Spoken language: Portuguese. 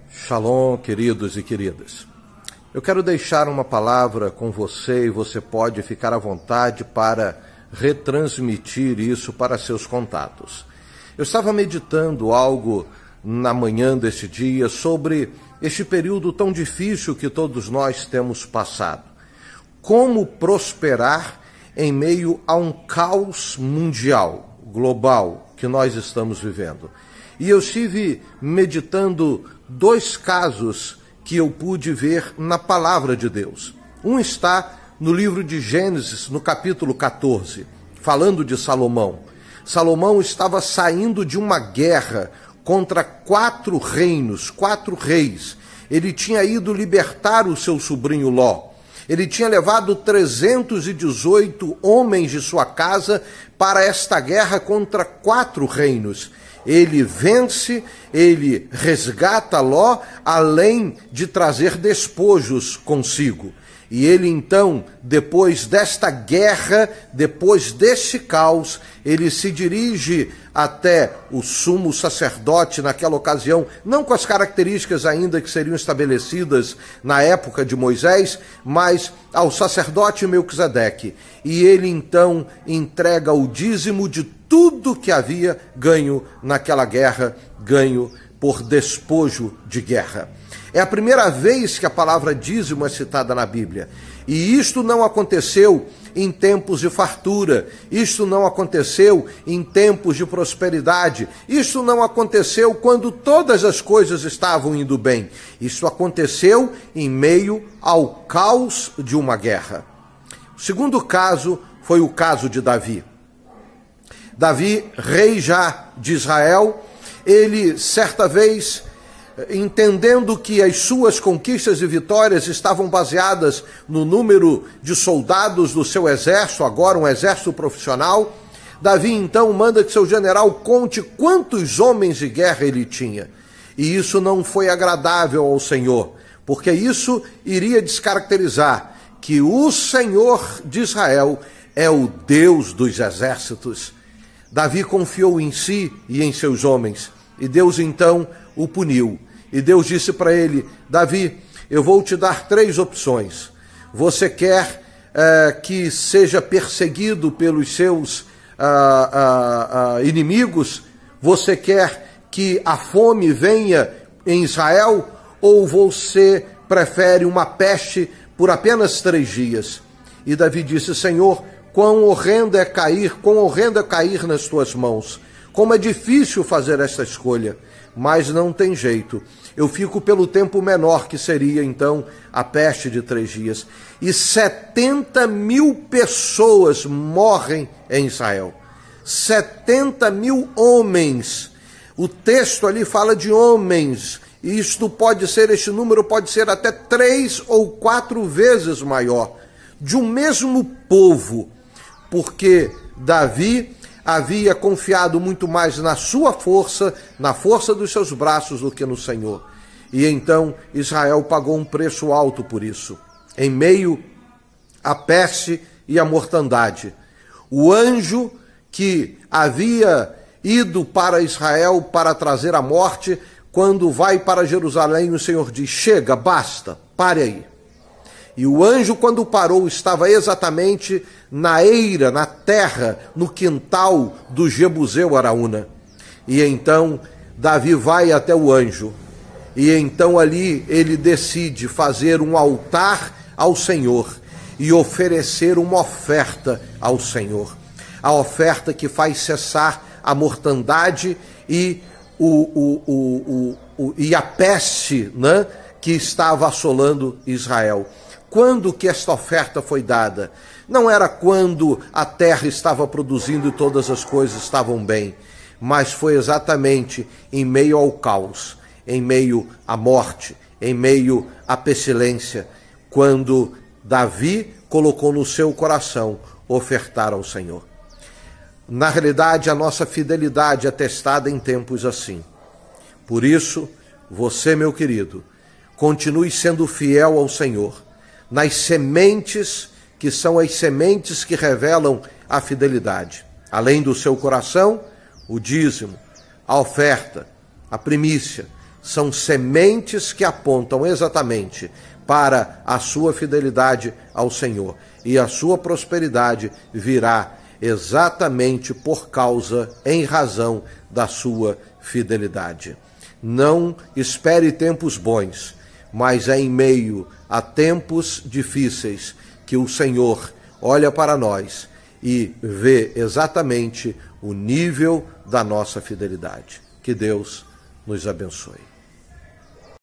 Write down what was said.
Shalom, queridos e queridas. Eu quero deixar uma palavra com você e você pode ficar à vontade para retransmitir isso para seus contatos. Eu estava meditando algo na manhã desse dia sobre este período tão difícil que todos nós temos passado. Como prosperar em meio a um caos mundial, global, que nós estamos vivendo. E eu estive meditando dois casos que eu pude ver na palavra de Deus. Um está no livro de Gênesis, no capítulo 14, falando de Salomão. Salomão estava saindo de uma guerra contra 4 reinos, 4 reis. Ele tinha ido libertar o seu sobrinho Ló. Ele tinha levado 318 homens de sua casa para esta guerra contra 4 reinos. Ele vence, ele resgata Ló, além de trazer despojos consigo. E ele então, depois desta guerra, depois desse caos, ele se dirige até o sumo sacerdote naquela ocasião, não com as características ainda que seriam estabelecidas na época de Moisés, mas ao sacerdote Melquisedeque. E ele então entrega o dízimo de tudo que havia ganho naquela guerra, ganho por despojo de guerra. É a primeira vez que a palavra dízimo é citada na Bíblia. E isto não aconteceu em tempos de fartura, isto não aconteceu em tempos de prosperidade, isto não aconteceu quando todas as coisas estavam indo bem. Isto aconteceu em meio ao caos de uma guerra. O segundo caso foi o caso de Davi. Davi, rei já de Israel, ele certa vez, entendendo que as suas conquistas e vitórias estavam baseadas no número de soldados do seu exército, agora um exército profissional, Davi então manda que seu general conte quantos homens de guerra ele tinha. E isso não foi agradável ao Senhor, porque isso iria descaracterizar que o Senhor de Israel é o Deus dos exércitos. Davi confiou em si e em seus homens, e Deus então o puniu. E Deus disse para ele: Davi, eu vou te dar 3 opções. Você quer que seja perseguido pelos seus inimigos? Você quer que a fome venha em Israel? Ou você prefere uma peste por apenas 3 dias? E Davi disse: Senhor, quão horrendo é cair nas tuas mãos. Como é difícil fazer esta escolha, mas não tem jeito. Eu fico pelo tempo menor, que seria então a peste de 3 dias. E 70.000 pessoas morrem em Israel. 70.000 homens. O texto ali fala de homens. E este número pode ser até 3 ou 4 vezes maior. De um mesmo povo. Porque Davi havia confiado muito mais na sua força, na força dos seus braços, do que no Senhor. E então Israel pagou um preço alto por isso. Em meio à peste e à mortandade, o anjo que havia ido para Israel para trazer a morte, quando vai para Jerusalém, o Senhor diz: chega, basta, pare aí. E o anjo, quando parou, estava exatamente na eira, na terra, no quintal do Jebuseu Araúna. E então Davi vai até o anjo. E então ali ele decide fazer um altar ao Senhor e oferecer uma oferta ao Senhor. A oferta que faz cessar a mortandade e a peste, né, que estava assolando Israel. Quando que esta oferta foi dada? Não era quando a terra estava produzindo e todas as coisas estavam bem, mas foi exatamente em meio ao caos, em meio à morte, em meio à pestilência, quando Davi colocou no seu coração ofertar ao Senhor. Na realidade, a nossa fidelidade é testada em tempos assim. Por isso, você, meu querido, continue sendo fiel ao Senhor, nas sementes que são as sementes que revelam a fidelidade. Além do seu coração, o dízimo, a oferta, a primícia, são sementes que apontam exatamente para a sua fidelidade ao Senhor. E a sua prosperidade virá exatamente por causa, em razão da sua fidelidade. Não espere tempos bons, mas é em meio a tempos difíceis que o Senhor olha para nós e vê exatamente o nível da nossa fidelidade. Que Deus nos abençoe.